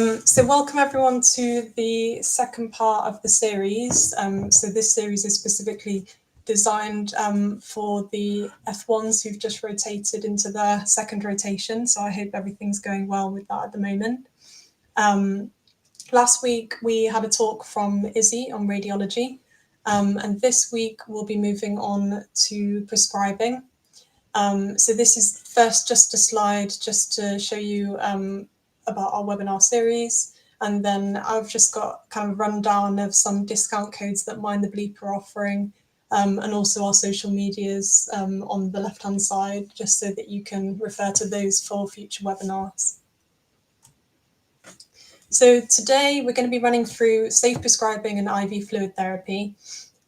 So welcome everyone to the second part of the series. So this series is specifically designed for the F1s who've just rotated into their second rotation. So I hope everything's going well with that at the moment. Last week we had a talk from Izzy on radiology, and this week we'll be moving on to prescribing. So this is first just a slide just to show you about our webinar series, and then I've just got kind of a rundown of some discount codes that Mind the Bleep are offering, and also our social medias on the left hand side, just so that you can refer to those for future webinars. So today we're going to be running through safe prescribing and IV fluid therapy.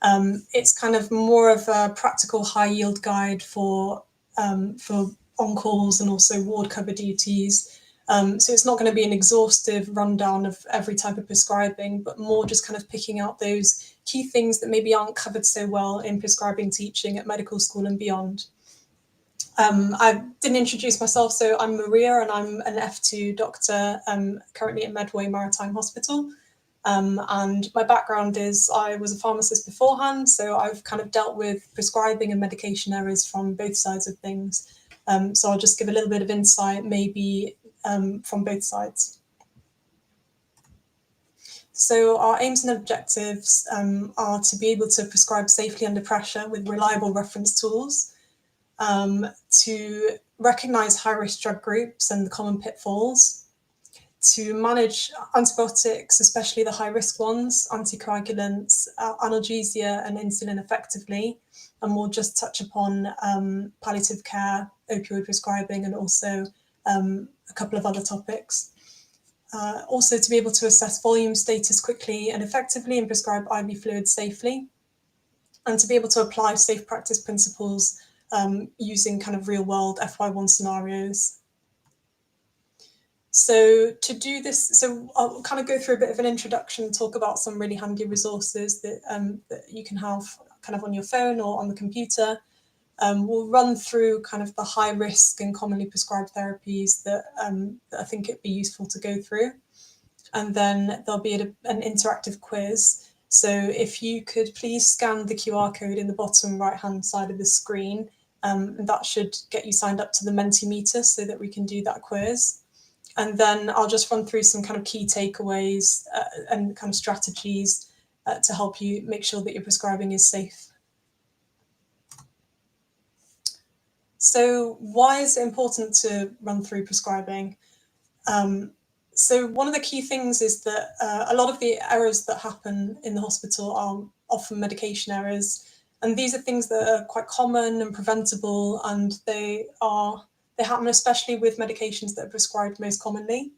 It's kind of more of a practical high yield guide for on-calls and also ward cover duties. So it's not going to be an exhaustive rundown of every type of prescribing, but more just kind of picking out those key things that maybe aren't covered so well in prescribing teaching at medical school and beyond. I didn't introduce myself, so I'm Maria and I'm an F2 doctor currently at Medway Maritime Hospital. And my background is I was a pharmacist beforehand, so I've kind of dealt with prescribing and medication errors from both sides of things. So I'll just give a little bit of insight maybe from both sides. So our aims and objectives are to be able to prescribe safely under pressure with reliable reference tools, to recognise high-risk drug groups and the common pitfalls, to manage antibiotics, especially the high-risk ones, anticoagulants, analgesia and insulin effectively, and we'll just touch upon palliative care, opioid prescribing, and also a couple of other topics. Also to be able to assess volume status quickly and effectively and prescribe IV fluids safely, and to be able to apply safe practice principles using kind of real-world FY1 scenarios. So to do this, so I'll kind of go through a bit of an introduction, talk about some really handy resources that you can have kind of on your phone or on the computer. We'll run through kind of the high risk and commonly prescribed therapies that I think it'd be useful to go through. And then there'll be an interactive quiz. So if you could please scan the QR code in the bottom right-hand side of the screen, that should get you signed up to the Mentimeter so that we can do that quiz. And then I'll just run through some kind of key takeaways and kind of strategies to help you make sure that your prescribing is safe. So why is it important to run through prescribing? So one of the key things is that a lot of the errors that happen in the hospital are often medication errors. And these are things that are quite common and preventable, and they happen especially with medications that are prescribed most commonly.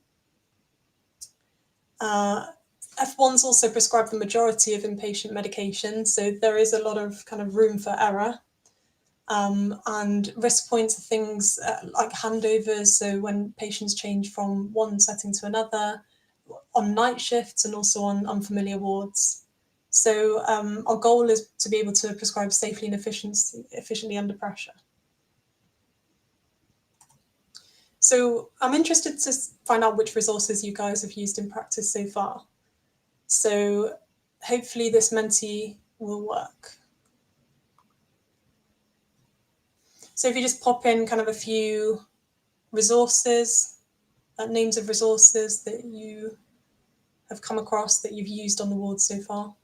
F1s also prescribe the majority of inpatient medication, so there is a lot of kind of room for error. And risk points are things like handovers, so when patients change from one setting to another, on night shifts and also on unfamiliar wards. So our goal is to be able to prescribe safely and efficiently under pressure. So I'm interested to find out which resources you guys have used in practice so far. So hopefully this Menti will work. So if you just pop in kind of a few resources, names of resources that you have come across that you've used on the ward so far.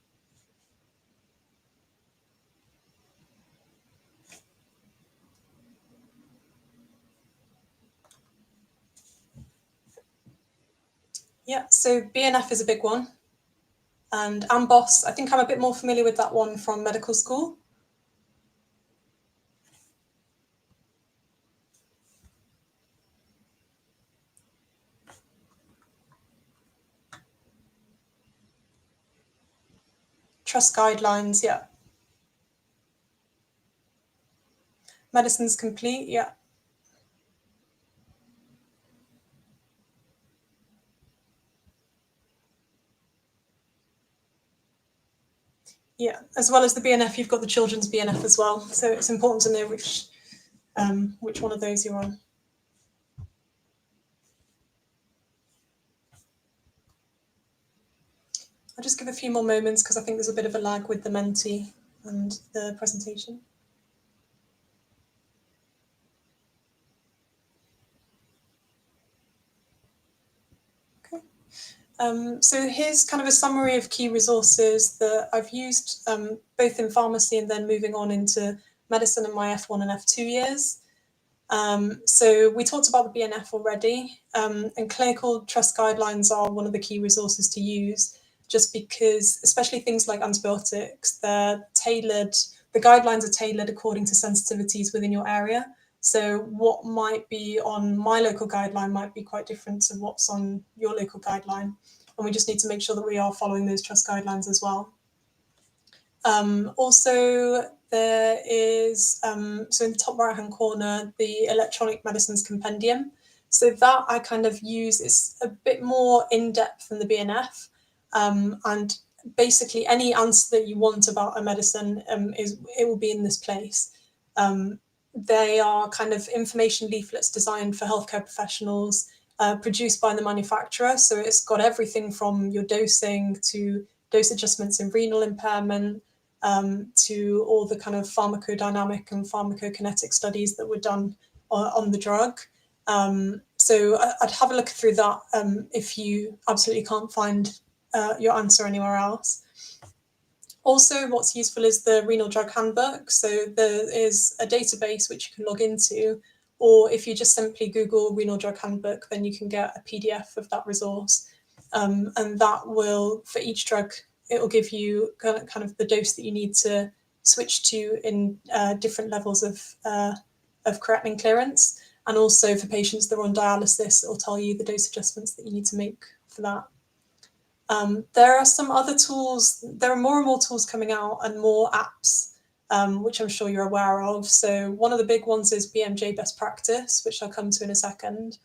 Yeah, so BNF is a big one. And AMBOSS, I think I'm a bit more familiar with that one from medical school. Trust guidelines, yeah. Medicines Complete, yeah. Yeah, as well as the BNF, you've got the children's BNF as well. So it's important to know which one of those you're on. I'll just give a few more moments because I think there's a bit of a lag with the Menti and the presentation. Okay. So here's kind of a summary of key resources that I've used both in pharmacy and then moving on into medicine in my F1 and F2 years. So we talked about the BNF already, and clinical trust guidelines are one of the key resources to use, just because, especially things like antibiotics, they're tailored, the guidelines are tailored according to sensitivities within your area. So what might be on my local guideline might be quite different to what's on your local guideline. And we just need to make sure that we are following those trust guidelines as well. Also, there is, so in the top right-hand corner, the electronic medicines compendium. So that I kind of use, is a bit more in-depth than the BNF. And basically any answer that you want about a medicine, it will be in this place. They are kind of information leaflets designed for healthcare professionals, produced by the manufacturer. So it's got everything from your dosing to dose adjustments in renal impairment, to all the kind of pharmacodynamic and pharmacokinetic studies that were done on the drug. So I'd have a look through that if you absolutely can't find your answer anywhere else. Also, what's useful is the renal drug handbook. So there is a database which you can log into, or if you just simply Google renal drug handbook, then you can get a PDF of that resource. And that will, for each drug, it will give you kind of the dose that you need to switch to in different levels of creatinine clearance. And also for patients that are on dialysis, it will tell you the dose adjustments that you need to make for that. There are some other tools, there are more and more tools coming out and more apps, which I'm sure you're aware of. So one of the big ones is BMJ Best Practice, which I'll come to in a second.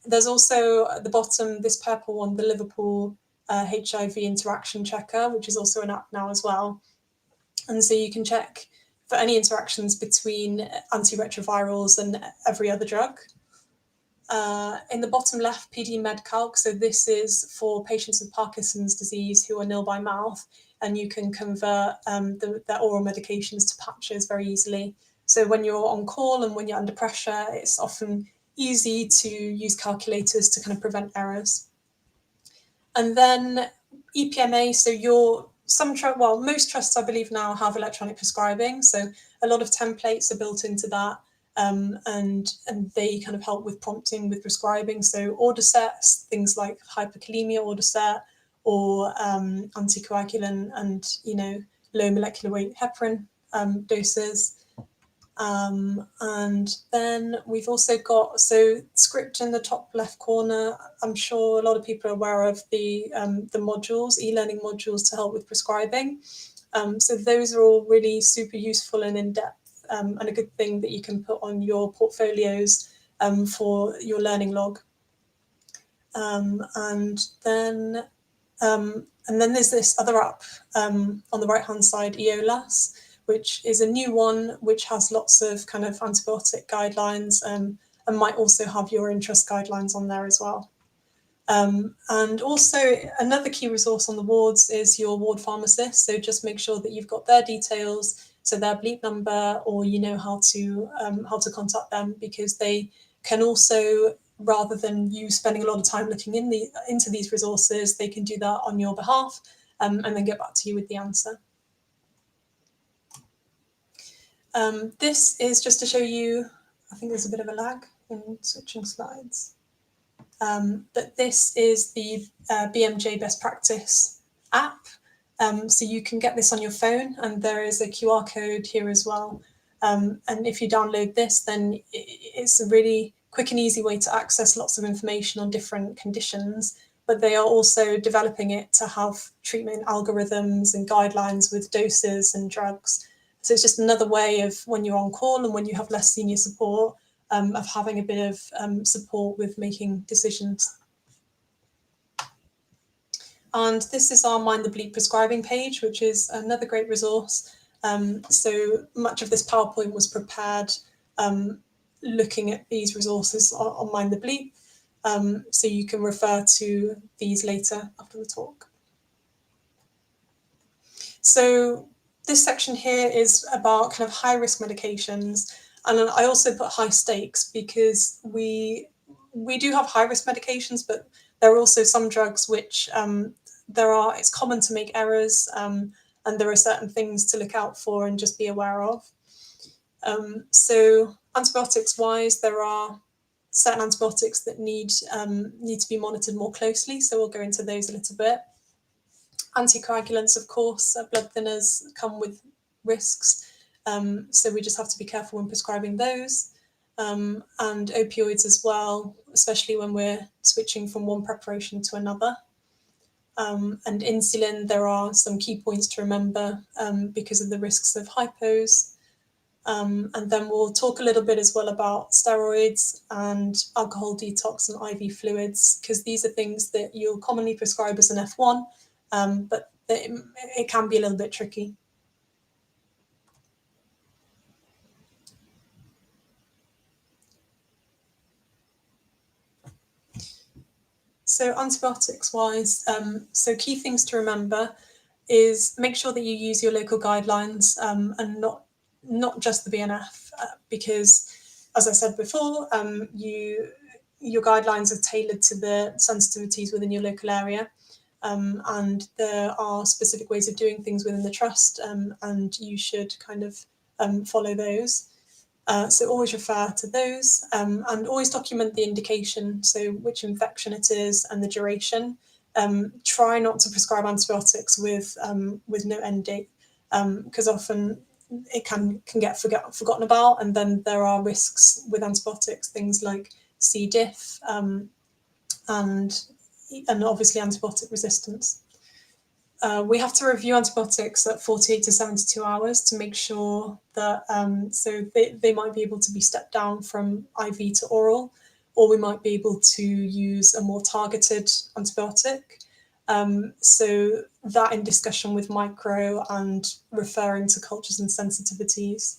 There's also at the bottom, this purple one, the Liverpool HIV interaction checker, which is also an app now as well. And so you can check for any interactions between antiretrovirals and every other drug. In the bottom left, PD MedCalc. So this is for patients with Parkinson's disease who are nil by mouth, and you can convert their oral medications to patches very easily. So when you're on call and when you're under pressure, it's often easy to use calculators to kind of prevent errors. And then EPMA, so most trusts I believe now have electronic prescribing. So a lot of templates are built into that. And they kind of help with prompting with prescribing. So order sets, things like hyperkalemia order set, or anticoagulant and low molecular weight heparin doses. And then we've also got, so script in the top left corner. I'm sure a lot of people are aware of the modules, e-learning modules to help with prescribing. So those are all really super useful and in-depth. And a good thing that you can put on your portfolios for your learning log. And then there's this other app on the right-hand side, EOLAS, which is a new one which has lots of kind of antibiotic guidelines and might also have your interest guidelines on there as well. And also another key resource on the wards is your ward pharmacist. So just make sure that you've got their details, so their bleep number, or you know how to contact them, because they can also, rather than you spending a lot of time looking into these resources, they can do that on your behalf and then get back to you with the answer. This is just to show you, I think there's a bit of a lag in switching slides. But this is the BMJ Best Practice app. So you can get this on your phone, and there is a QR code here as well. And if you download this, then it's a really quick and easy way to access lots of information on different conditions. But they are also developing it to have treatment algorithms and guidelines with doses and drugs. So it's just another way of, when you're on call and when you have less senior support, of having a bit of support with making decisions. And this is our Mind the Bleep prescribing page, which is another great resource. So much of this PowerPoint was prepared looking at these resources on Mind the Bleep. So you can refer to these later after the talk. So this section here is about kind of high risk medications, and I also put high stakes because we do have high risk medications, but there are also some drugs which it's common to make errors, and there are certain things to look out for and just be aware of. So antibiotics wise, there are certain antibiotics that need to be monitored more closely, so we'll go into those a little bit. Anticoagulants, of course, blood thinners come with risks, so we just have to be careful when prescribing those. And opioids as well, especially when we're switching from one preparation to another. And insulin, there are some key points to remember because of the risks of hypos. And then we'll talk a little bit as well about steroids and alcohol detox and IV fluids, because these are things that you'll commonly prescribe as an F1, but it can be a little bit tricky. So antibiotics wise, so key things to remember is make sure that you use your local guidelines and not just the BNF, because as I said before, your guidelines are tailored to the sensitivities within your local area, and there are specific ways of doing things within the trust, and you should kind of follow those. So always refer to those, and always document the indication, so which infection it is and the duration. Try not to prescribe antibiotics with no end date, because often it can get forgotten about, and then there are risks with antibiotics, things like C. diff, and obviously antibiotic resistance. We have to review antibiotics at 48 to 72 hours to make sure that, so they might be able to be stepped down from IV to oral, or we might be able to use a more targeted antibiotic. So that in discussion with micro and referring to cultures and sensitivities.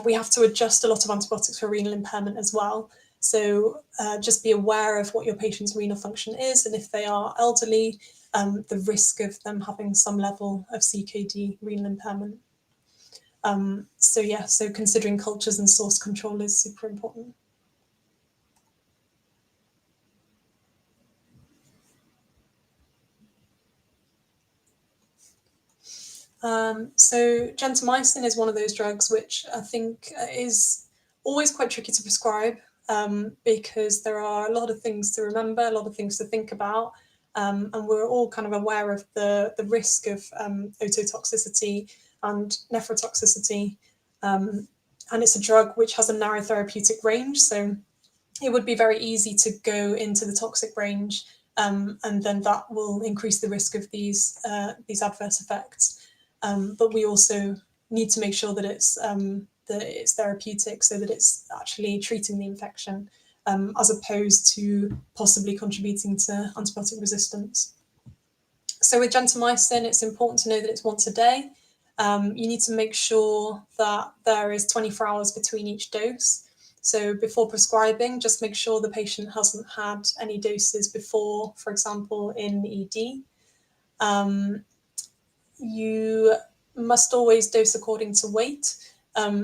We have to adjust a lot of antibiotics for renal impairment as well. So just be aware of what your patient's renal function is, and if they are elderly, the risk of them having some level of CKD renal impairment. So considering cultures and source control is super important. So gentamicin is one of those drugs which I think is always quite tricky to prescribe, because there are a lot of things to remember, a lot of things to think about, and we're all kind of aware of the risk of ototoxicity and nephrotoxicity, and it's a drug which has a narrow therapeutic range, so it would be very easy to go into the toxic range, and then that will increase the risk of these adverse effects. But we also need to make sure that it's therapeutic, so that it's actually treating the infection, as opposed to possibly contributing to antibiotic resistance. So with gentamicin, it's important to know that it's once a day. You need to make sure that there is 24 hours between each dose. So before prescribing, just make sure the patient hasn't had any doses before, for example, in ED. You must always dose according to weight.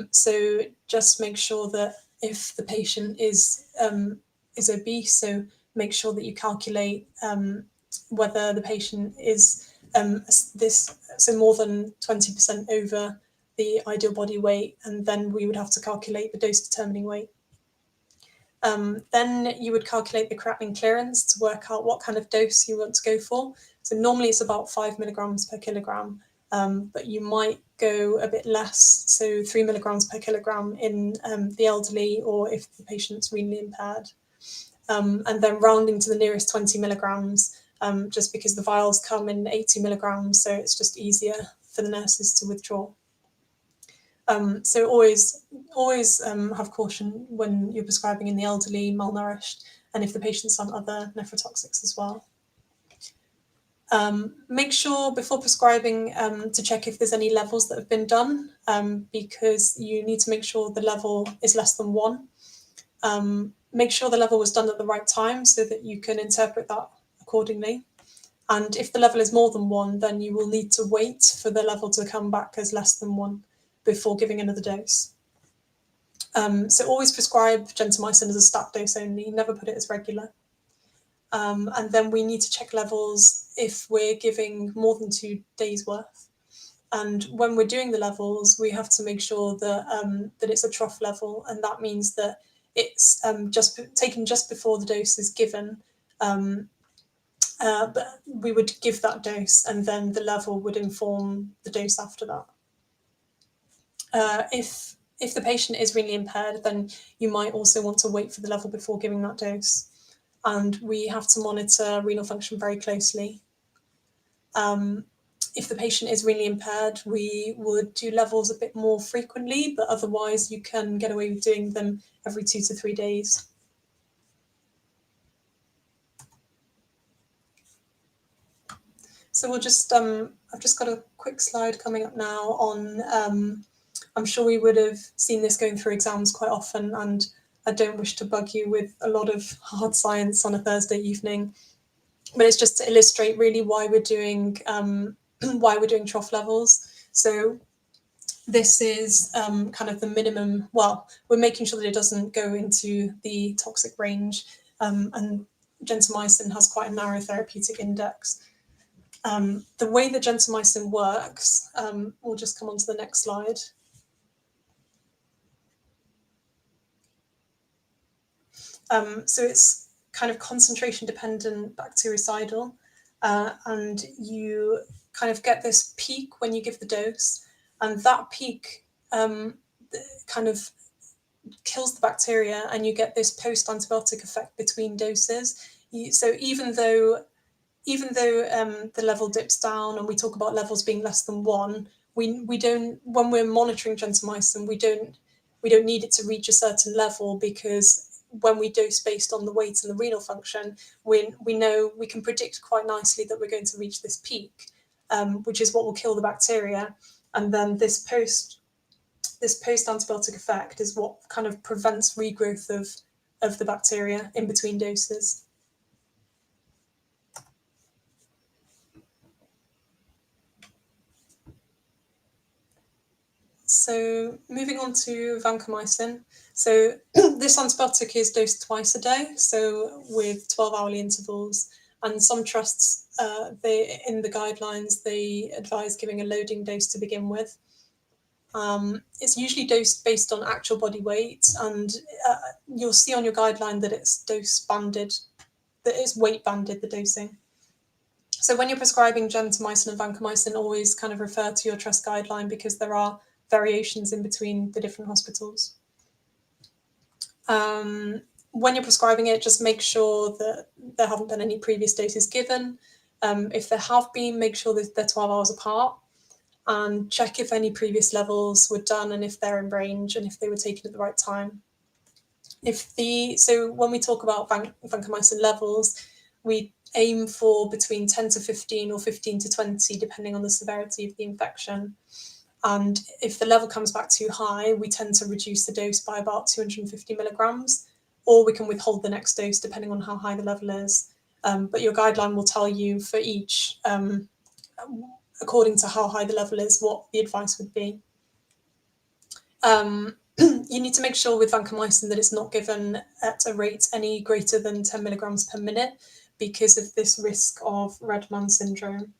So just make sure that if the patient is obese, so make sure that you calculate whether the patient is more than 20% over the ideal body weight, and then we would have to calculate the dose determining weight. Then you would calculate the creatinine clearance to work out what kind of dose you want to go for. So normally it's about 5 milligrams per kilogram, but you might go a bit less, so 3 milligrams per kilogram in the elderly, or if the patient's renally impaired. And then rounding to the nearest 20 milligrams, just because the vials come in 80 milligrams, so it's just easier for the nurses to withdraw. So always have caution when you're prescribing in the elderly, malnourished, and if the patient's on other nephrotoxics as well. Make sure before prescribing to check if there's any levels that have been done, because you need to make sure the level is less than 1. Make sure the level was done at the right time so that you can interpret that accordingly. And if the level is more than 1, then you will need to wait for the level to come back as less than 1 before giving another dose. So always prescribe gentamicin as a stat dose only, never put it as regular. And then we need to check levels if we're giving more than 2 days worth. And when we're doing the levels, we have to make sure that that it's a trough level, and that means that it's just taken just before the dose is given. But we would give that dose, and then the level would inform the dose after that. If the patient is renally impaired, then you might also want to wait for the level before giving that dose. And we have to monitor renal function very closely. If the patient is renally impaired, we would do levels a bit more frequently, but otherwise you can get away with doing them every 2 to 3 days. So we'll just, I've just got a quick slide coming up now on, I'm sure we would have seen this going through exams quite often, and I don't wish to bug you with a lot of hard science on a Thursday evening, but it's just to illustrate really why we're doing trough levels. So this is kind of the minimum. Well, we're making sure that it doesn't go into the toxic range, and gentamicin has quite a narrow therapeutic index. The way that gentamicin works, we'll just come on to the next slide. So it's kind of concentration dependent bactericidal, and you kind of get this peak when you give the dose, and that peak kind of kills the bacteria, and you get this post-antibiotic effect between doses. So even though the level dips down, and we talk about levels being less than 1, we don't, when we're monitoring gentamicin, we don't need it to reach a certain level, because when we dose based on the weight and the renal function, we know, we can predict quite nicely that we're going to reach this peak, which is what will kill the bacteria. And then this post-antibiotic effect is what kind of prevents regrowth of the bacteria in between doses. So moving on to vancomycin. So this antibiotic is dosed twice a day, so with 12-hourly intervals. And some trusts, in the guidelines, they advise giving a loading dose to begin with. It's usually dosed based on actual body weight, and you'll see on your guideline that it's dose banded, that it's weight banded, the dosing. So when you're prescribing gentamicin and vancomycin, always kind of refer to your trust guideline, because there are variations in between the different hospitals. When you're prescribing it, just make sure that there haven't been any previous doses given. If there have been, make sure that they're 12 hours apart, and check if any previous levels were done and if they're in range and if they were taken at the right time. So when we talk about vancomycin levels, we aim for between 10 to 15 or 15 to 20, depending on the severity of the infection. And if the level comes back too high, we tend to reduce the dose by about 250 milligrams, or we can withhold the next dose depending on how high the level is. But your guideline will tell you for each, according to how high the level is, what the advice would be. You need to make sure with vancomycin that it's not given at a rate any greater than 10 milligrams per minute, because of this risk of Redman syndrome.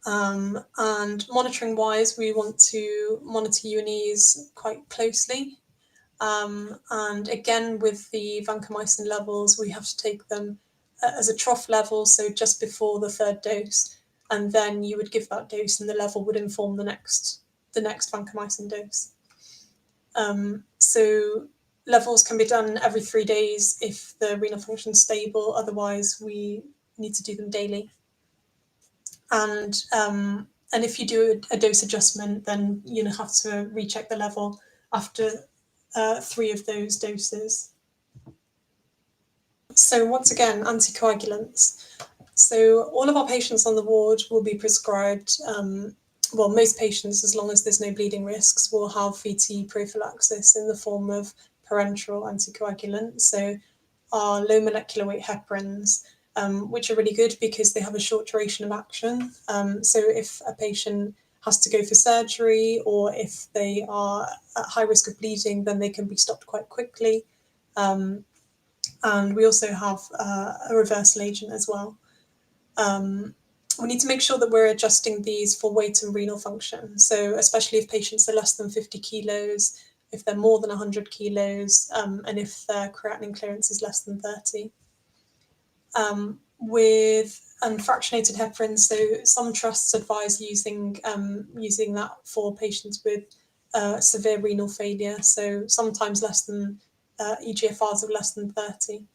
And monitoring wise, we want to monitor UNEs quite closely. And again, with the vancomycin levels, we have to take them as a trough level, so just before the 3rd dose, and then you would give that dose, and the level would inform the next vancomycin dose. So levels can be done every 3 days if the renal function is stable. Otherwise, we need to do them daily. And if you do a dose adjustment, then you have to recheck the level after 3 of those doses. So once again, anticoagulants. So all of our patients on the ward will be prescribed, well, most patients, as long as there's no bleeding risks, will have VT prophylaxis in the form of parenteral anticoagulants. So our low molecular weight heparins, which are really good because they have a short duration of action. So if a patient has to go for surgery, or if they are at high risk of bleeding, then they can be stopped quite quickly. And we also have a reversal agent as well. We need to make sure that we're adjusting these for weight and renal function. So especially if patients are less than 50 kilos, if they're more than 100 kilos, and if their creatinine clearance is less than 30. With fractionated heparin, so some trusts advise using that for patients with severe renal failure, so sometimes less than eGFRs of less than 30.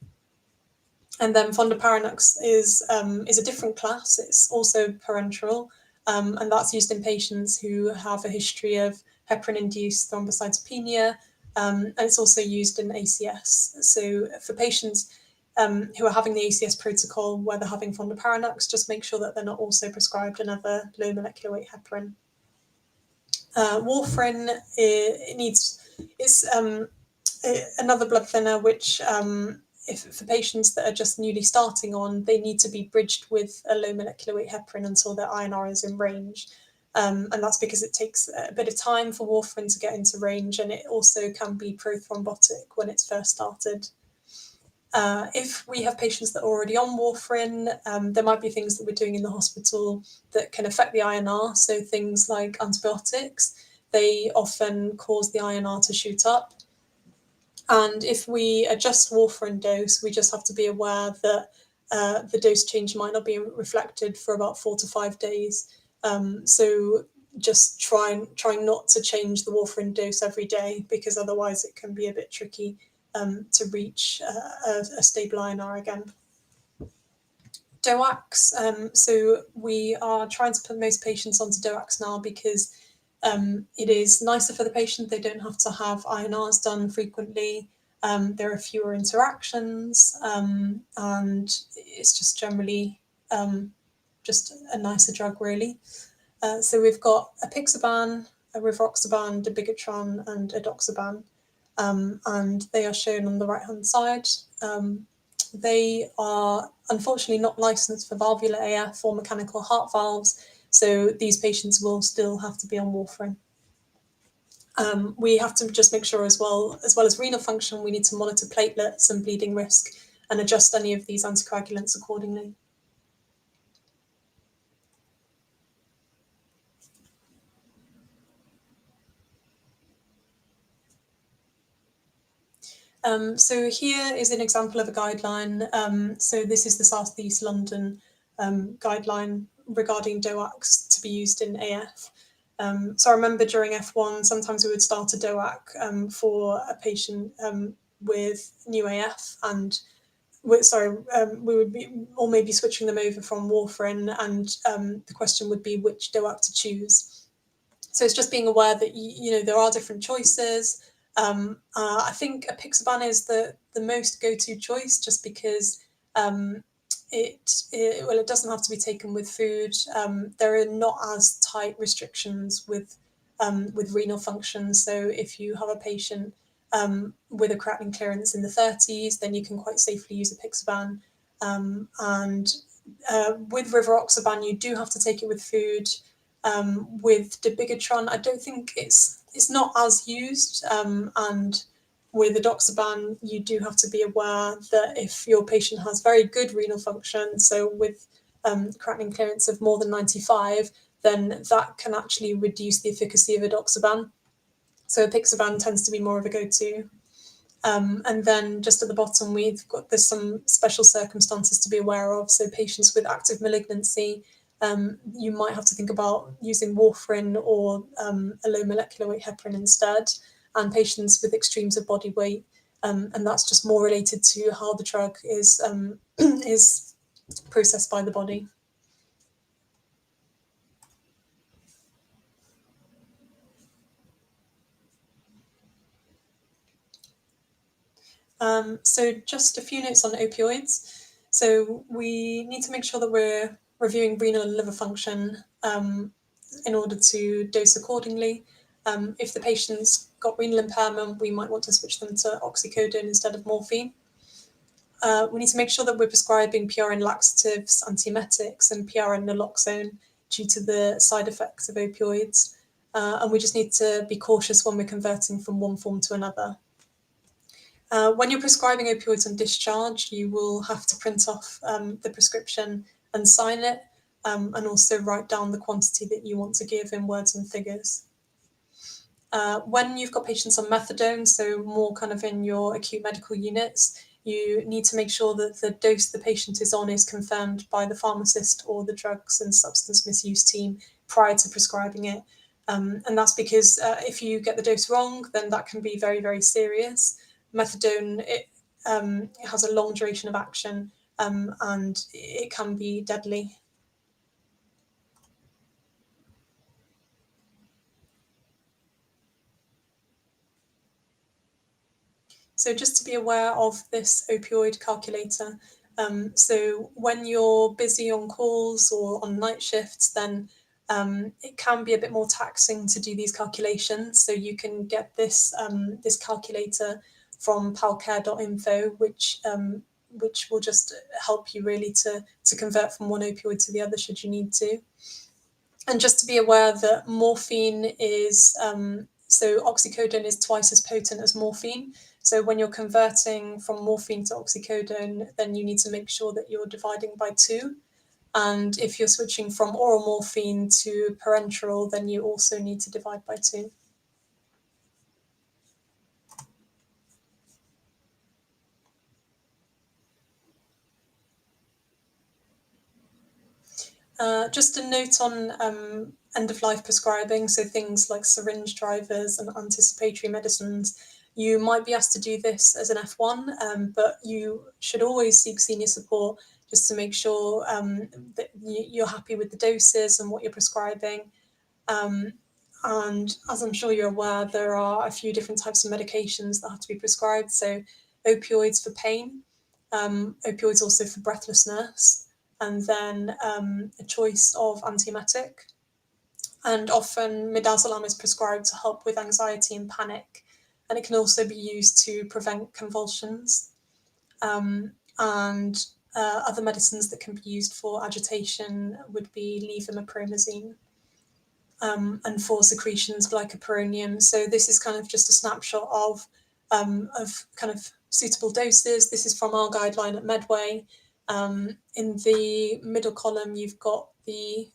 And then fondaparinux is a different class. It's also parenteral, and that's used in patients who have a history of heparin-induced thrombocytopenia, and it's also used in ACS. So for patients who are having the ACS protocol where they're having fondaparinux, just make sure that they're not also prescribed another low molecular weight heparin. Warfarin is another blood thinner which if for patients that are just newly starting on, they need to be bridged with a low molecular weight heparin until their INR is in range. And that's because it takes a bit of time for warfarin to get into range, and it also can be prothrombotic when it's first started. If we have patients that are already on warfarin, there might be things that we're doing in the hospital that can affect the INR. So things like antibiotics, they often cause the INR to shoot up. And if we adjust warfarin dose, we just have to be aware that the dose change might not be reflected for about 4 to 5 days. So just trying not to change the warfarin dose every day, because otherwise it can be a bit tricky to reach a stable INR again. DOACs, so we are trying to put most patients onto DOACs now because it is nicer for the patient. They don't have to have INRs done frequently. There are fewer interactions, and it's just generally just a nicer drug, really. So we've got apixaban, a rivaroxaban, dabigatran, and edoxaban, and they are shown on the right-hand side. They are unfortunately not licensed for valvular AF or mechanical heart valves, so these patients will still have to be on warfarin. We have to just make sure as well as renal function, we need to monitor platelets and bleeding risk and adjust any of these anticoagulants accordingly. So here is an example of a guideline. So this is the South East London guideline regarding DOACs to be used in AF. So I remember during F1, sometimes we would start a DOAC for a patient with new AF, and we would be, or maybe switching them over from warfarin, and the question would be which DOAC to choose. So it's just being aware that there are different choices. I think apixaban is the most go-to choice, just because it doesn't have to be taken with food. There are not as tight restrictions with renal function. So if you have a patient with a creatinine clearance in the 30s, then you can quite safely use apixaban. And with rivaroxaban, you do have to take it with food. With dabigatran, I don't think it's not as used, and with edoxaban, you do have to be aware that if your patient has very good renal function, so with creatinine clearance of more than 95, then that can actually reduce the efficacy of edoxaban. So apixaban tends to be more of a go-to. And then just at the bottom, there's some special circumstances to be aware of. So patients with active malignancy, you might have to think about using warfarin or a low molecular weight heparin instead, and patients with extremes of body weight, and that's just more related to how the drug is is processed by the body. So just a few notes on opioids. So we need to make sure that we're reviewing renal and liver function in order to dose accordingly. If the patient's got renal impairment, we might want to switch them to oxycodone instead of morphine. We need to make sure that we're prescribing PRN laxatives, antiemetics, and PRN naloxone due to the side effects of opioids. And we just need to be cautious when we're converting from one form to another. When you're prescribing opioids on discharge, you will have to print off the prescription and sign it, and also write down the quantity that you want to give in words and figures. When you've got patients on methadone, so more kind of in your acute medical units, you need to make sure that the dose the patient is on is confirmed by the pharmacist or the drugs and substance misuse team prior to prescribing it. And that's because if you get the dose wrong, then that can be very, very serious. Methadone, it has a long duration of action, and it can be deadly. So just to be aware of this opioid calculator. So when you're busy on calls or on night shifts, then it can be a bit more taxing to do these calculations. So you can get this this calculator from palcare.info, which will just help you really to convert from one opioid to the other should you need to. And just to be aware that morphine is, so oxycodone is twice as potent as morphine. So when you're converting from morphine to oxycodone, then you need to make sure that you're dividing by 2. And if you're switching from oral morphine to parenteral, then you also need to divide by 2. Just a note on end-of-life prescribing, so things like syringe drivers and anticipatory medicines. You might be asked to do this as an F1, but you should always seek senior support just to make sure that you're happy with the doses and what you're prescribing. And as I'm sure you're aware, there are a few different types of medications that have to be prescribed. So opioids for pain, opioids also for breathlessness, and then a choice of antiemetic. And often midazolam is prescribed to help with anxiety and panic, and it can also be used to prevent convulsions. And other medicines that can be used for agitation would be levomepromazine. And for secretions, glycopyrronium. So this is kind of just a snapshot of kind of suitable doses. This is from our guideline at Medway. In the middle column, you've got the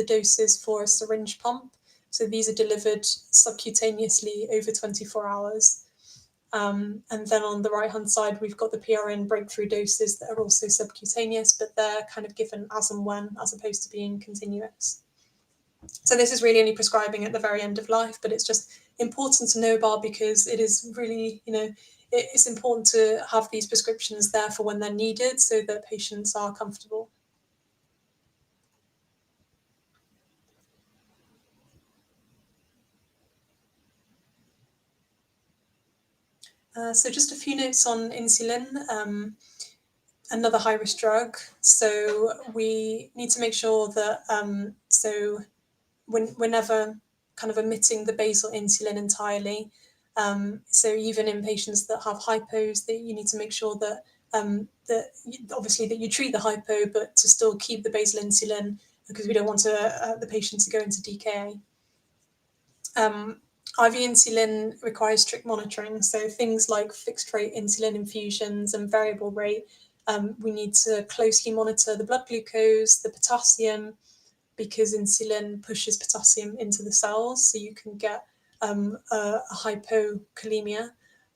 doses for a syringe pump. So these are delivered subcutaneously over 24 hours. And then on the right-hand side, we've got the PRN breakthrough doses that are also subcutaneous, but they're kind of given as and when, as opposed to being continuous. So this is really only prescribing at the very end of life, but it's just important to know about because it is really, it's important to have these prescriptions there for when they're needed so that patients are comfortable. So just a few notes on insulin, another high-risk drug. So we need to make sure that, we're never kind of omitting the basal insulin entirely. So even in patients that have hypos, that you need to make sure that obviously that you treat the hypo, but to still keep the basal insulin because we don't want the patient to go into DKA. IV insulin requires strict monitoring, so things like fixed rate insulin infusions and variable rate. We need to closely monitor the blood glucose, the potassium, because insulin pushes potassium into the cells, so you can get a hypokalemia,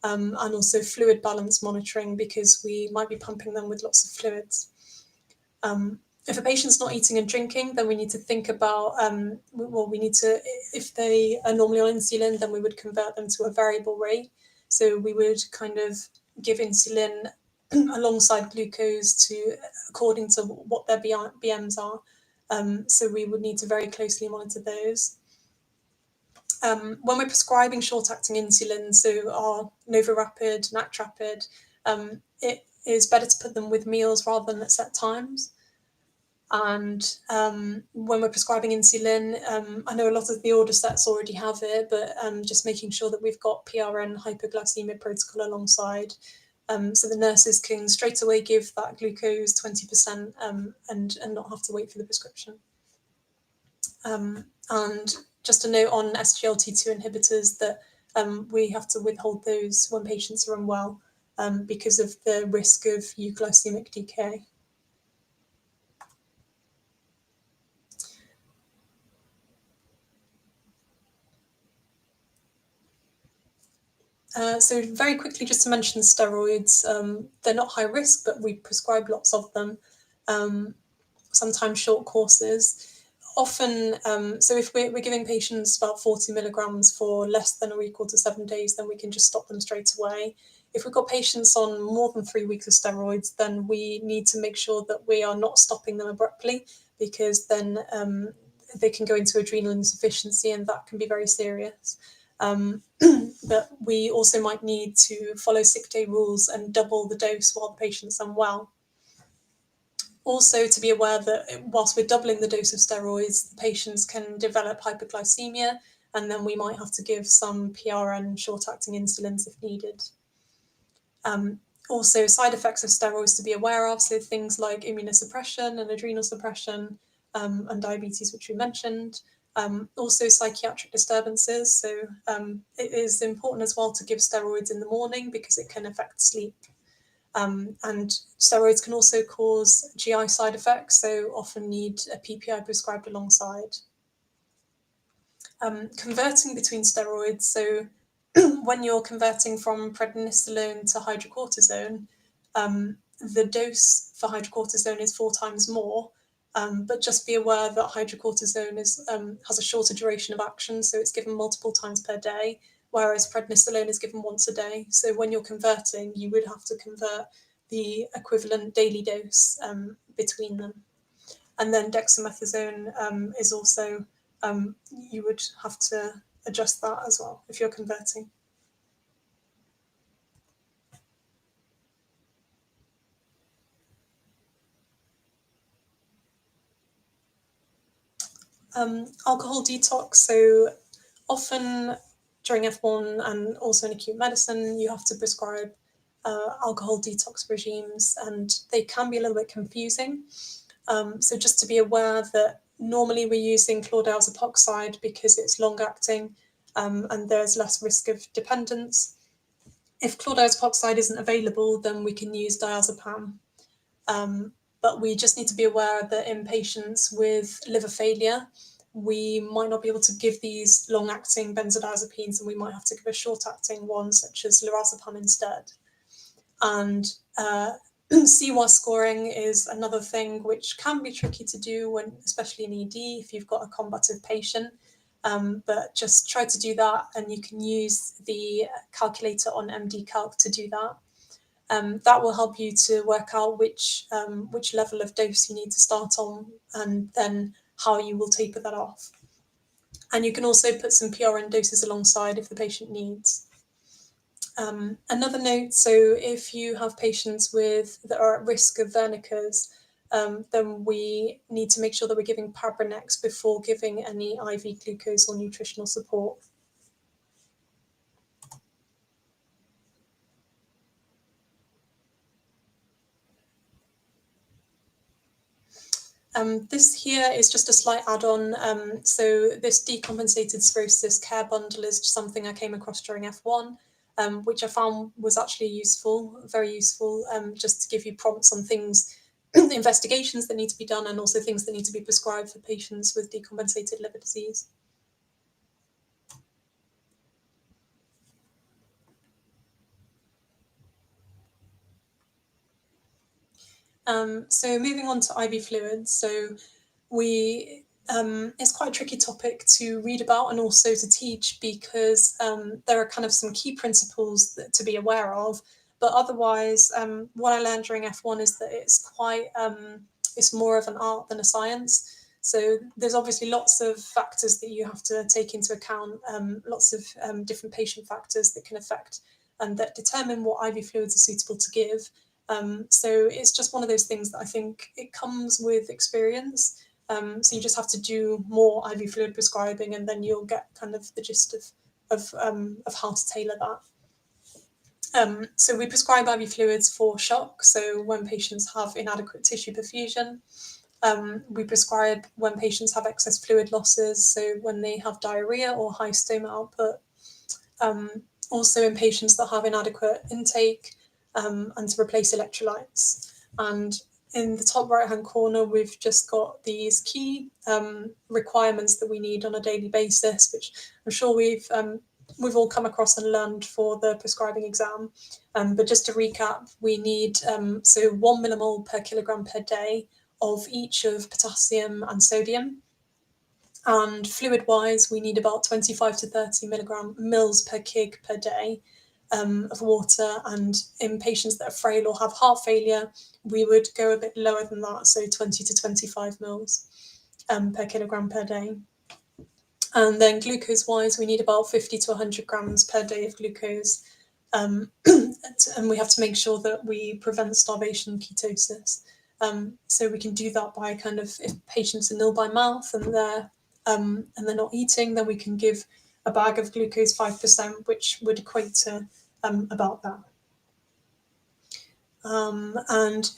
and also fluid balance monitoring because we might be pumping them with lots of fluids. If a patient's not eating and drinking, then we need to think about, if they are normally on insulin, then we would convert them to a variable rate. So we would kind of give insulin alongside glucose according to what their BMs are. So we would need to very closely monitor those. When we're prescribing short-acting insulin, so our NovoRapid, NacRapid, it is better to put them with meals rather than at set times. And when we're prescribing insulin, I know a lot of the order sets already have it, but just making sure that we've got PRN hypoglycemia protocol alongside. so the nurses can straight away give that glucose 20% and not have to wait for the prescription. And just a note on SGLT2 inhibitors that we have to withhold those when patients are unwell because of the risk of euglycemic decay. So very quickly, just to mention steroids, they're not high risk, but we prescribe lots of them, sometimes short courses. Often, so if we're giving patients about 40 milligrams for less than or equal to 7 days, then we can just stop them straight away. If we've got patients on more than 3 weeks of steroids, then we need to make sure that we are not stopping them abruptly, because then they can go into adrenal insufficiency, and that can be very serious. But we also might need to follow sick day rules and double the dose while the patient's unwell. Also, to be aware that whilst we're doubling the dose of steroids, the patients can develop hyperglycemia, and then we might have to give some PRN short-acting insulins if needed. Also, side effects of steroids to be aware of, so things like immunosuppression and adrenal suppression, and diabetes, which we mentioned. Also, psychiatric disturbances. So it is important as well to give steroids in the morning because it can affect sleep. And steroids can also cause GI side effects, so often need a PPI prescribed alongside. Converting between steroids, so when you're converting from prednisolone to hydrocortisone, the dose for hydrocortisone is 4 times more, but just be aware that hydrocortisone has a shorter duration of action, so it's given multiple times per day, whereas prednisolone is given once a day. So when you're converting, you would have to convert the equivalent daily dose between them. And then dexamethasone is also, you would have to adjust that as well if you're converting. Alcohol detox. So often during F1 and also in acute medicine, you have to prescribe alcohol detox regimes, and they can be a little bit confusing. So just to be aware that normally we're using chlordiazepoxide epoxide because it's long-acting and there's less risk of dependence. If chlordiazepoxide isn't available, then we can use diazepam. But we just need to be aware that in patients with liver failure, we might not be able to give these long-acting benzodiazepines, and we might have to give a short-acting one, such as lorazepam instead. And CWAS scoring is another thing which can be tricky to do, when, especially in ED, if you've got a combative patient. But just try to do that, and you can use the calculator on MD Calc to do that. That will help you to work out which level of dose you need to start on, and then how you will taper that off. And you can also put some PRN doses alongside if the patient needs. Another note, so if you have patients that are at risk of Wernicke's, then we need to make sure that we're giving Pabrinex before giving any IV glucose or nutritional support. This here is just a slight add-on. So this decompensated cirrhosis care bundle is something I came across during F1, which I found was actually useful, very useful, just to give you prompts on things, investigations that need to be done, and also things that need to be prescribed for patients with decompensated liver disease. So moving on to IV fluids. So it's quite a tricky topic to read about and also to teach, because there are kind of some key principles to be aware of. But otherwise, what I learned during F1 is that it's more of an art than a science. So there's obviously lots of factors that you have to take into account, lots of different patient factors that can affect and that determine what IV fluids are suitable to give. So it's just one of those things that I think it comes with experience. So you just have to do more IV fluid prescribing, and then you'll get kind of the gist of how to tailor that. So we prescribe IV fluids for shock, so when patients have inadequate tissue perfusion. We prescribe when patients have excess fluid losses, so when they have diarrhea or high stoma output. Also in patients that have inadequate intake, and to replace electrolytes. And in the top right-hand corner, we've just got these key requirements that we need on a daily basis, which I'm sure we've all come across and learned for the prescribing exam. But just to recap, we need so 1 millimole per kilogram per day of each of potassium and sodium. And fluid-wise, we need about 25 to 30 mils per kg per day of water. And in patients that are frail or have heart failure, we would go a bit lower than that, so 20 to 25 mils per kilogram per day. And then glucose-wise, we need about 50 to 100 grams per day of glucose. And we have to make sure that we prevent starvation and ketosis. So we can do that by kind of, if patients are nil by mouth and they're not eating, then we can give a bag of glucose 5%, which would equate to about that. And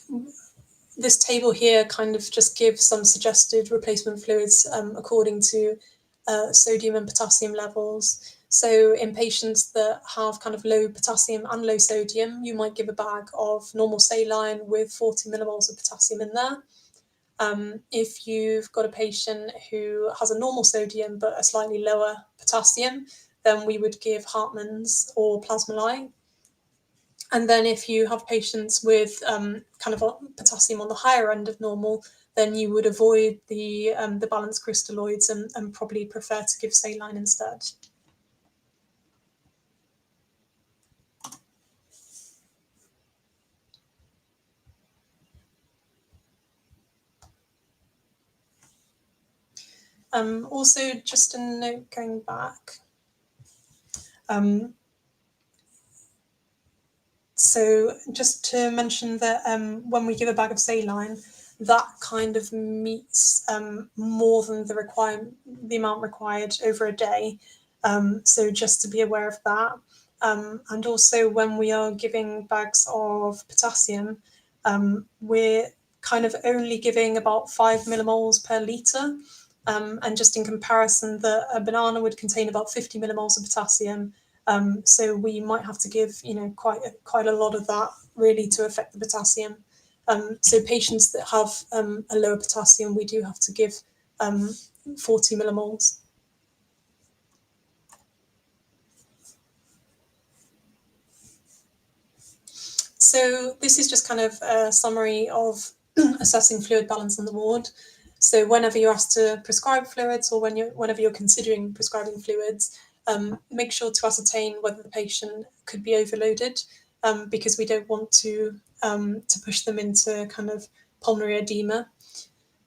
this table here kind of just gives some suggested replacement fluids according to sodium and potassium levels. So in patients that have kind of low potassium and low sodium, you might give a bag of normal saline with 40 millimoles of potassium in there. If you've got a patient who has a normal sodium but a slightly lower potassium, then we would give Hartmann's or Plasmolite. And then if you have patients with kind of potassium on the higher end of normal, then you would avoid the balanced crystalloids and probably prefer to give saline instead. Also, just a note going back. So just to mention that when we give a bag of saline, that kind of meets more than the amount required over a day. So just to be aware of that. And also when we are giving bags of potassium, we're kind of only giving about 5 millimoles per litre. And just in comparison, a banana would contain about 50 millimoles of potassium. So we might have to give, quite a lot of that really to affect the potassium. So patients that have a lower potassium, we do have to give 40 millimoles. So this is just kind of a summary of assessing fluid balance on the ward. So whenever you're asked to prescribe fluids or whenever you're considering prescribing fluids, make sure to ascertain whether the patient could be overloaded, because we don't want to push them into kind of pulmonary edema.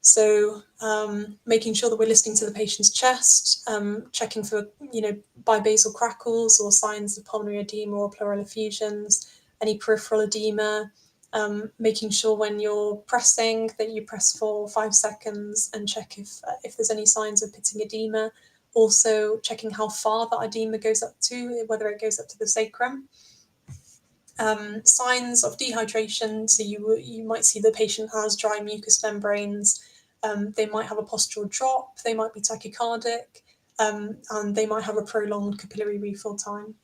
So making sure that we're listening to the patient's chest, checking for bibasal crackles or signs of pulmonary edema or pleural effusions, any peripheral edema. Making sure when you're pressing that you press for 5 seconds and check if there's any signs of pitting edema. Also checking how far that edema goes up to, whether it goes up to the sacrum. Signs of dehydration, so you might see the patient has dry mucous membranes. They might have a postural drop, they might be tachycardic, and they might have a prolonged capillary refill time.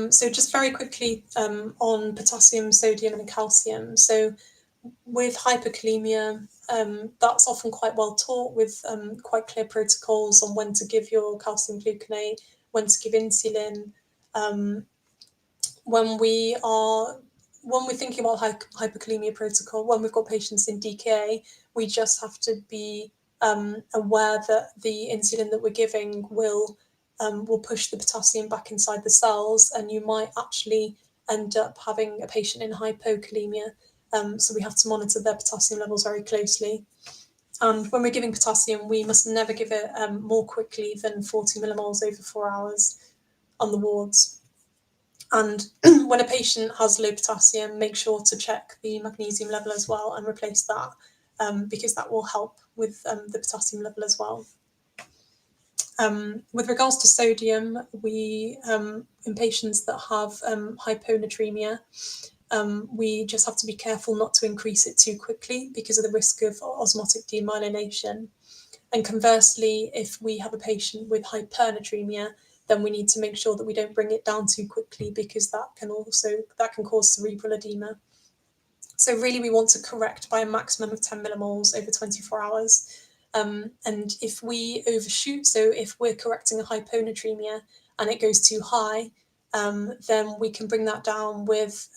So just very quickly on potassium, sodium and calcium. So with hyperkalemia, that's often quite well taught with quite clear protocols on when to give your calcium gluconate, when to give insulin. When we're thinking about hyperkalemia protocol, when we've got patients in DKA, we just have to be aware that the insulin that we're giving will push the potassium back inside the cells, and you might actually end up having a patient in hypokalemia. So we have to monitor their potassium levels very closely. And when we're giving potassium, we must never give it more quickly than 40 millimoles over 4 hours on the wards. And when a patient has low potassium, make sure to check the magnesium level as well and replace that, because that will help with the potassium level as well. With regards to sodium, we in patients that have hyponatremia, we just have to be careful not to increase it too quickly because of the risk of osmotic demyelination. And conversely, if we have a patient with hypernatremia, then we need to make sure that we don't bring it down too quickly because that can cause cerebral edema. So really, we want to correct by a maximum of 10 millimoles over 24 hours. And if we overshoot, so if we're correcting a hyponatremia and it goes too high, then we can bring that down with,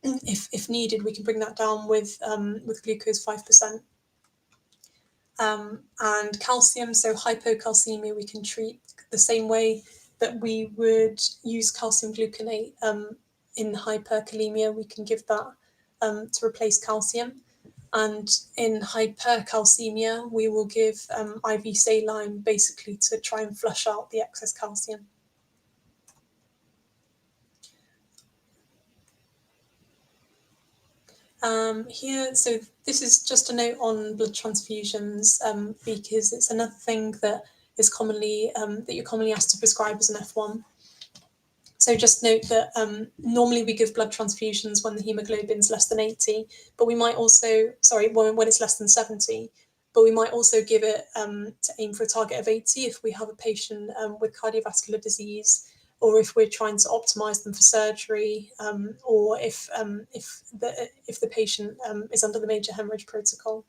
if needed, we can bring that down with glucose 5%. And calcium, so hypocalcemia, we can treat the same way that we would use calcium gluconate in hyperkalemia. We can give that to replace calcium. And in hypercalcemia, we will give IV saline basically to try and flush out the excess calcium. Here, so this is just a note on blood transfusions because it's another thing that is commonly that you're commonly asked to prescribe as an F1. So just note that normally we give blood transfusions when the hemoglobin is less than 80, but we might also, when it's less than 70, but we might also give it to aim for a target of 80 if we have a patient with cardiovascular disease, or if we're trying to optimize them for surgery, or if the patient is under the major hemorrhage protocol.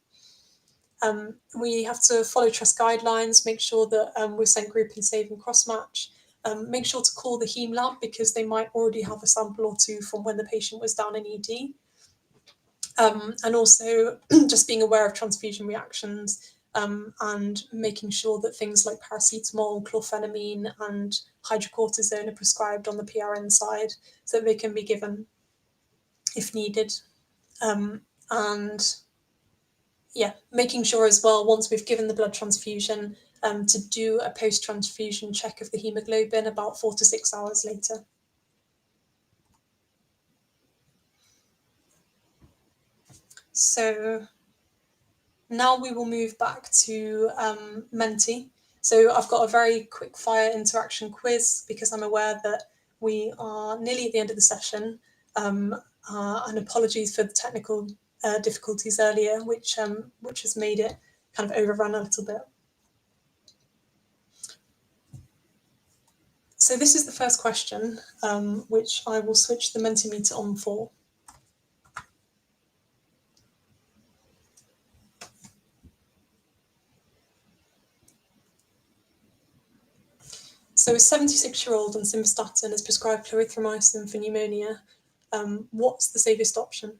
We have to follow trust guidelines, make sure that we're sent group and save and cross-match. Make sure to call the heme lab because they might already have a sample or two from when the patient was down in ED. And also just being aware of transfusion reactions and making sure that things like paracetamol, chlorphenamine and hydrocortisone are prescribed on the PRN side so that they can be given if needed. And yeah, making sure as well, once we've given the blood transfusion, to do a post-transfusion check of the hemoglobin about 4 to 6 hours later. So now we will move back to Menti. So I've got a very quick fire interaction quiz because I'm aware that we are nearly at the end of the session. And apologies for the technical difficulties earlier, which has made it kind of overrun a little bit. So this is the first question, which I will switch the Mentimeter on for. So a 76-year-old on simvastatin is prescribed clarithromycin for pneumonia. What's the safest option?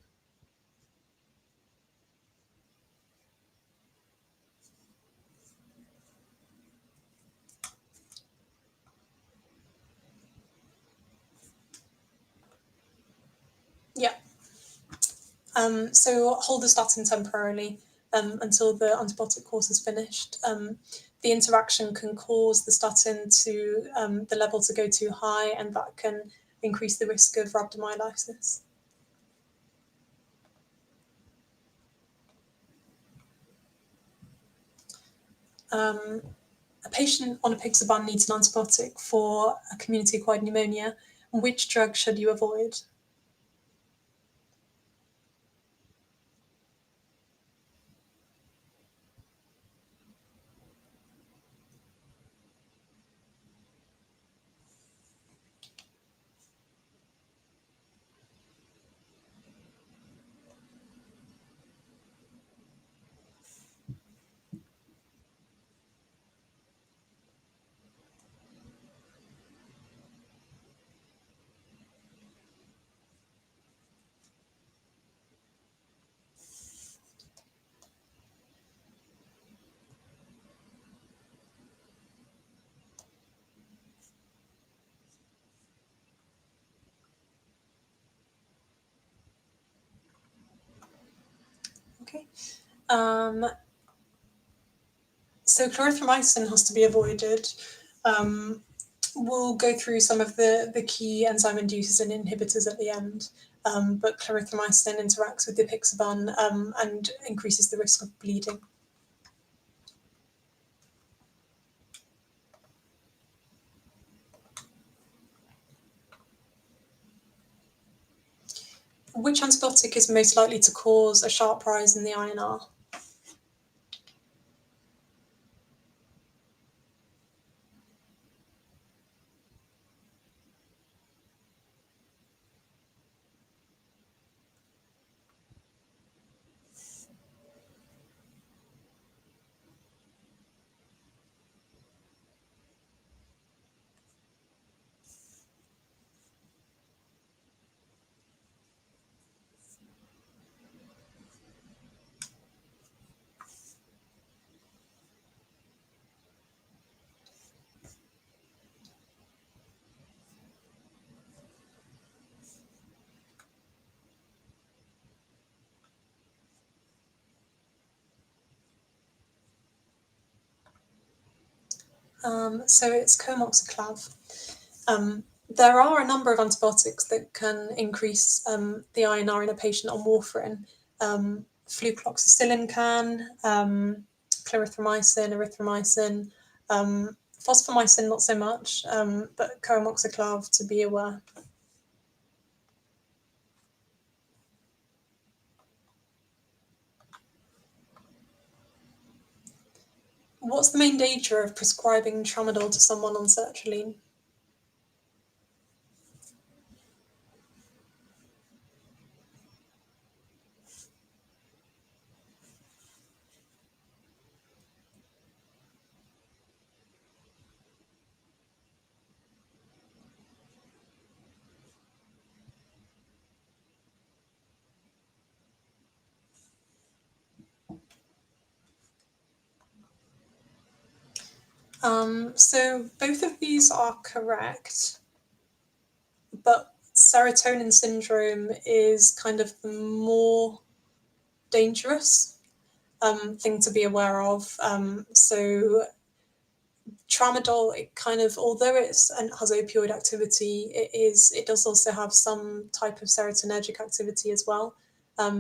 Yeah. So hold the statin temporarily until the antibiotic course is finished. The interaction can cause the statin to the level to go too high, and that can increase the risk of rhabdomyolysis. A patient on apixaban needs an antibiotic for a community-acquired pneumonia. Which drug should you avoid? Okay. So clarithromycin has to be avoided. We'll go through some of the key enzyme inducers and inhibitors at the end, but clarithromycin interacts with the apixaban and increases the risk of bleeding. Which antibiotic is most likely to cause a sharp rise in the INR? So it's comoxiclav. There are a number of antibiotics that can increase the INR in a patient on warfarin. Flucloxacillin can, clarithromycin, erythromycin, fosfomycin not so much, but comoxiclav to be aware. What's the main danger of prescribing tramadol to someone on sertraline? So both of these are correct, but serotonin syndrome is kind of the more dangerous thing to be aware of. So tramadol, it kind of, although it has opioid activity, it does also have some type of serotonergic activity as well.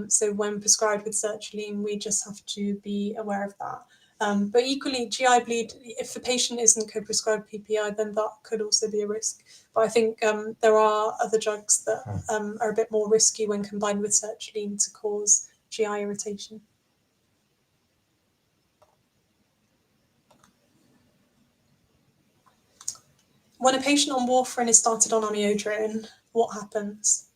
So when prescribed with sertraline, we just have to be aware of that. But equally, GI bleed, if the patient isn't co-prescribed PPI, then that could also be a risk. But I think there are other drugs that are a bit more risky when combined with sertraline to cause GI irritation. When a patient on warfarin is started on amiodarone, what happens?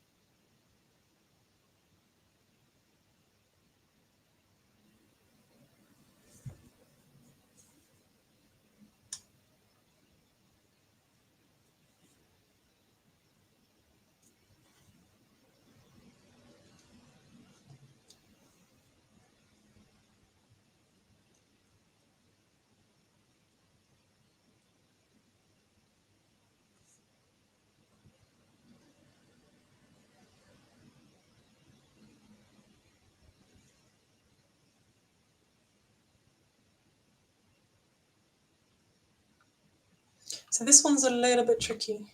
So this one's a little bit tricky.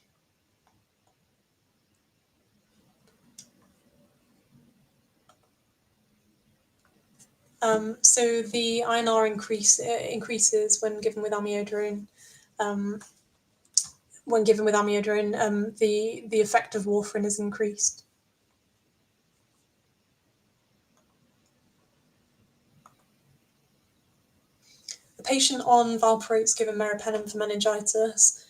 So the INR increases when given with amiodarone. When given with amiodarone, the effect of warfarin is increased. The patient on valproate is given meropenem for meningitis.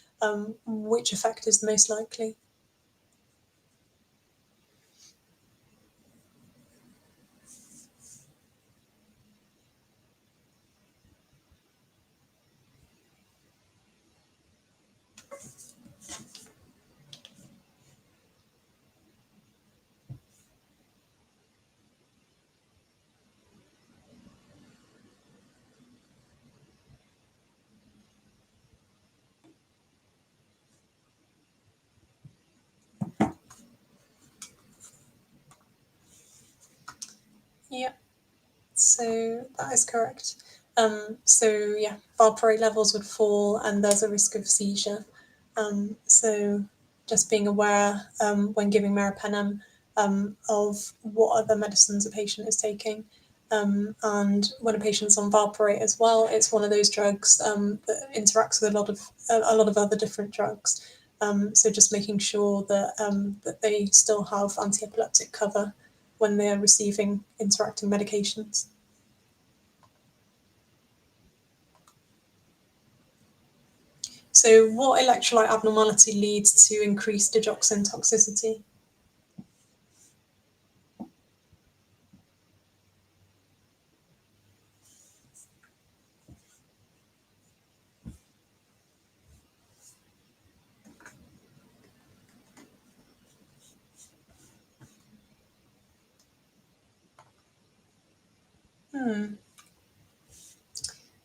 Which effect is the most likely? Yeah, so that is correct. So yeah, valproate levels would fall and there's a risk of seizure. So just being aware when giving meropenem of what other medicines a patient is taking. And when a patient's on valproate as well, it's one of those drugs that interacts with a lot of other different drugs. So just making sure that that they still have anti-epileptic cover when they are receiving interacting medications. So what electrolyte abnormality leads to increased digoxin toxicity?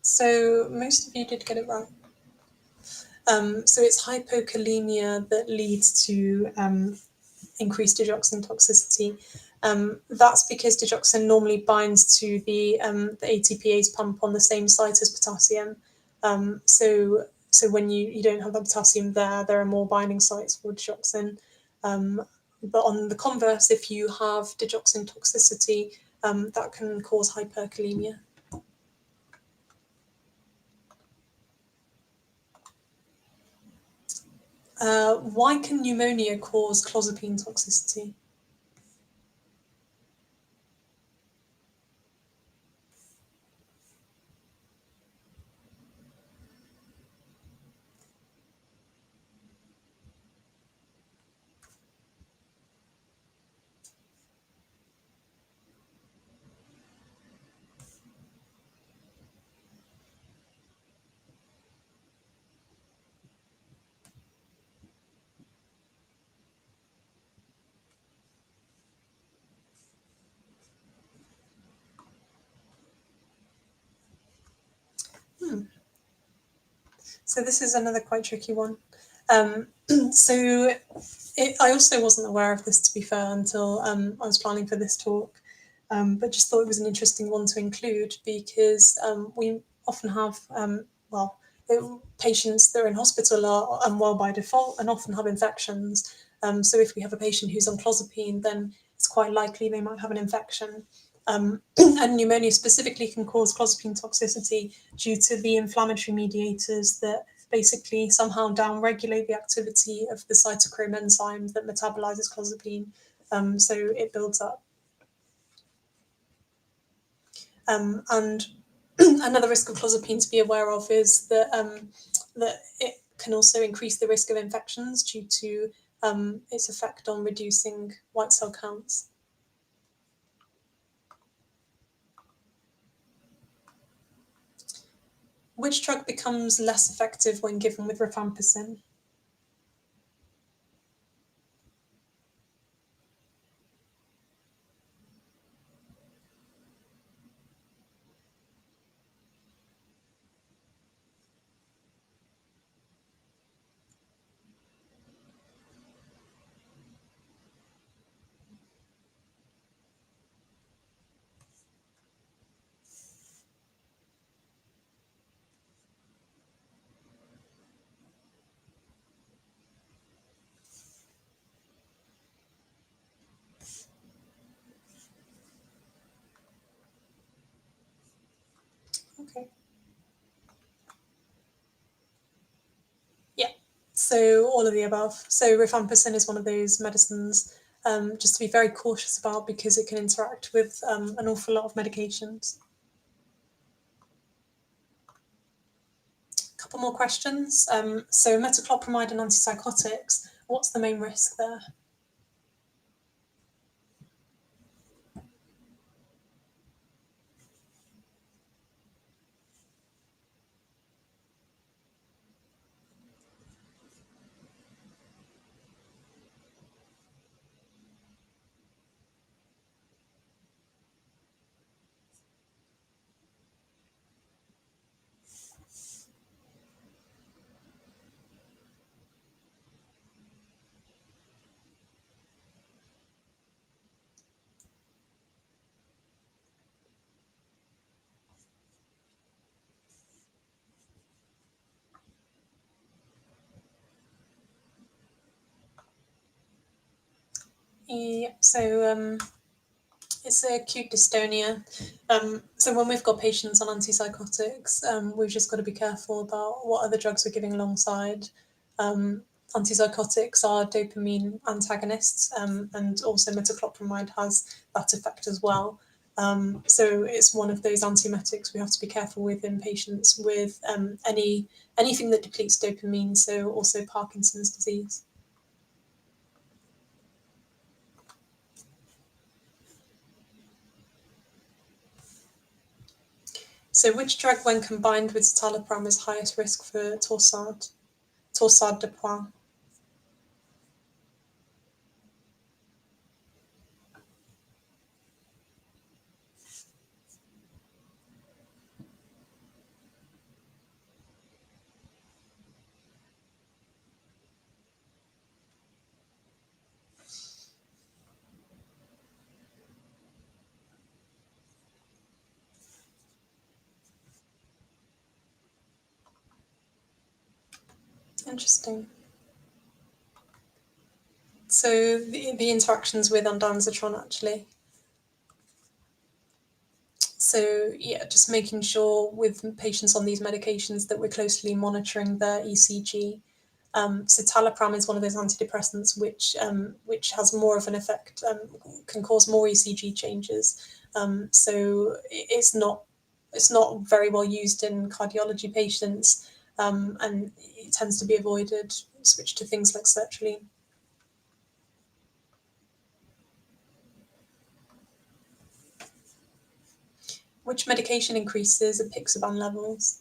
So most of you did get it right. So it's hypokalemia that leads to increased digoxin toxicity. That's because digoxin normally binds to the ATPase pump on the same site as potassium. So when you don't have the potassium there are more binding sites for digoxin. But on the converse, if you have digoxin toxicity, that can cause hyperkalemia. Why can pneumonia cause clozapine toxicity? So this is another quite tricky one. I also wasn't aware of this, to be fair, until I was planning for this talk, but just thought it was an interesting one to include because we often have, patients that are in hospital are unwell by default and often have infections. So if we have a patient who's on clozapine, then it's quite likely they might have an infection. And pneumonia specifically can cause clozapine toxicity due to the inflammatory mediators that basically somehow downregulate the activity of the cytochrome enzyme that metabolizes clozapine. So it builds up. And another risk of clozapine to be aware of is that it can also increase the risk of infections due to its effect on reducing white cell counts. Which drug becomes less effective when given with rifampicin? Okay. Yeah. So all of the above. So rifampicin is one of those medicines just to be very cautious about because it can interact with an awful lot of medications. A couple more questions. So metoclopramide and antipsychotics, what's the main risk there? Yeah, so it's acute dystonia. So when we've got patients on antipsychotics, we've just got to be careful about what other drugs we're giving alongside. antipsychotics are dopamine antagonists, and also metoclopramide has that effect as well. So it's one of those antiemetics we have to be careful with in patients with anything that depletes dopamine, so also Parkinson's disease. So which drug, when combined with citalopram, is highest risk for torsade de pointes? Interesting. So the interactions with ondansetron, actually. So yeah, just making sure with patients on these medications that we're closely monitoring their ECG. Citalopram is one of those antidepressants which has more of an effect, can cause more ECG changes. So it's not very well used in cardiology patients, and it tends to be avoided. Switch to things like sertraline. Which medication increases apixaban levels?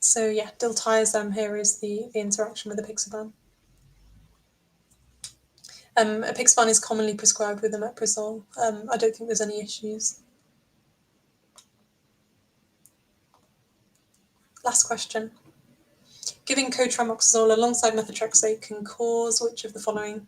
So yeah, diltiazem here is the interaction with apixaban. Apixaban is commonly prescribed with omeprazole. I don't think there's any issues. Last question. Giving cotrimoxazole alongside methotrexate can cause which of the following?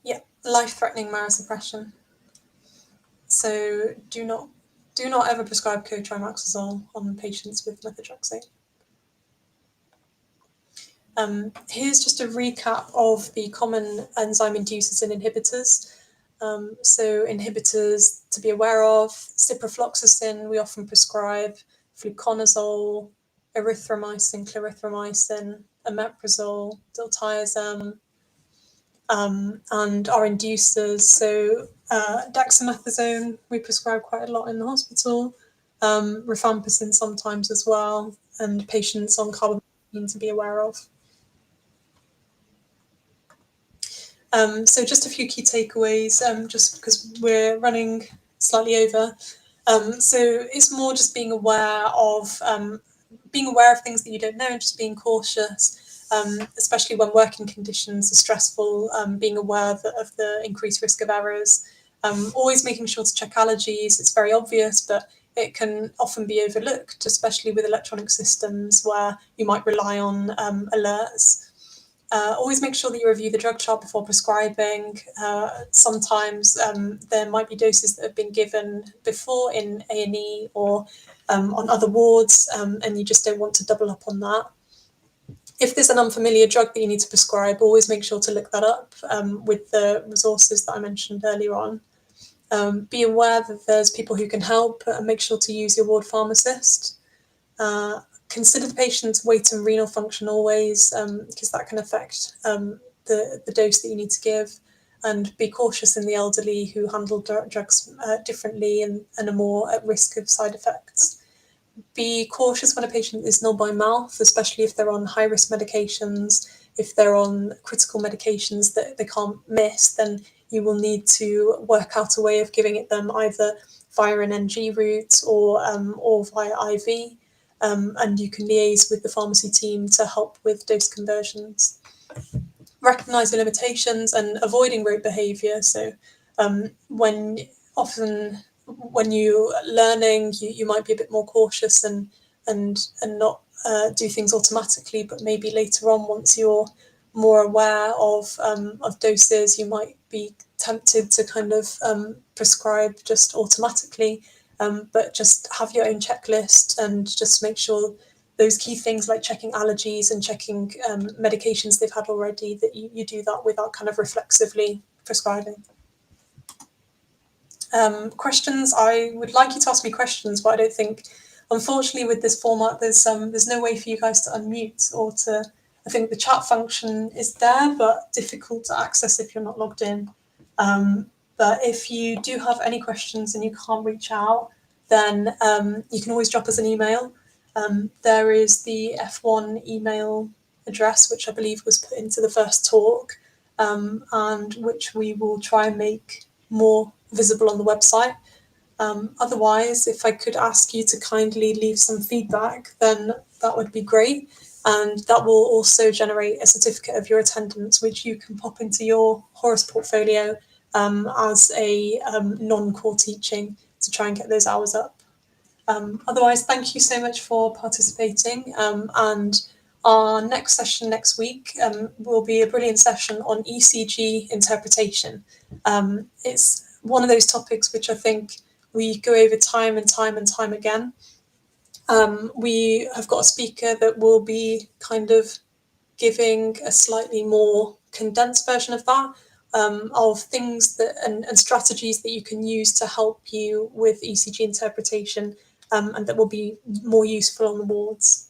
Yeah, life-threatening myelosuppression. So do not ever prescribe cotrimoxazole on patients with methotrexate. Here's just a recap of the common enzyme inducers and inhibitors. So inhibitors to be aware of: ciprofloxacin, we often prescribe fluconazole, erythromycin, clarithromycin, omeprazole, diltiazem, and our inducers. So dexamethasone we prescribe quite a lot in the hospital, rifampicin sometimes as well, and patients on carbamazepine to be aware of. So just a few key takeaways, just because we're running slightly over. So it's more just being aware of things that you don't know, and just being cautious, especially when working conditions are stressful. Being aware of the increased risk of errors. Always making sure to check allergies. It's very obvious, but it can often be overlooked, especially with electronic systems where you might rely on alerts. Always make sure that you review the drug chart before prescribing. Sometimes there might be doses that have been given before in A&E or on other wards, and you just don't want to double up on that. If there's an unfamiliar drug that you need to prescribe, always make sure to look that up with the resources that I mentioned earlier on. Be aware that there's people who can help, and make sure to use your ward pharmacist. Consider the patient's weight and renal function always, because that can affect the dose that you need to give. And be cautious in the elderly who handle drugs differently and are more at risk of side effects. Be cautious when a patient is null by mouth, especially if they're on high-risk medications. If they're on critical medications that they can't miss, then you will need to work out a way of giving it them either via an NG route or via IV. And you can liaise with the pharmacy team to help with dose conversions. Recognizing limitations and avoiding rote behavior. So when you're learning, you might be a bit more cautious and not do things automatically, but maybe later on, once you're more aware of doses, you might be tempted to kind of prescribe just automatically, but just have your own checklist and just make sure those key things like checking allergies and checking medications they've had already, that you do that without kind of reflexively prescribing. Questions, I would like you to ask me questions, but I don't think, unfortunately, with this format, there's no way for you guys to unmute or to, I think the chat function is there, but difficult to access if you're not logged in. But if you do have any questions and you can't reach out, then you can always drop us an email. There is the F1 email address, which I believe was put into the first talk, and which we will try and make more visible on the website. Otherwise, if I could ask you to kindly leave some feedback, then that would be great. And that will also generate a certificate of your attendance, which you can pop into your Horace portfolio as a non-core teaching to try and get those hours up. Otherwise, thank you so much for participating. And our next session next week will be a brilliant session on ECG interpretation. It's one of those topics which I think we go over time and time and time again. We have got a speaker that will be kind of giving a slightly more condensed version of that, of things that and strategies that you can use to help you with ECG interpretation, and that will be more useful on the wards.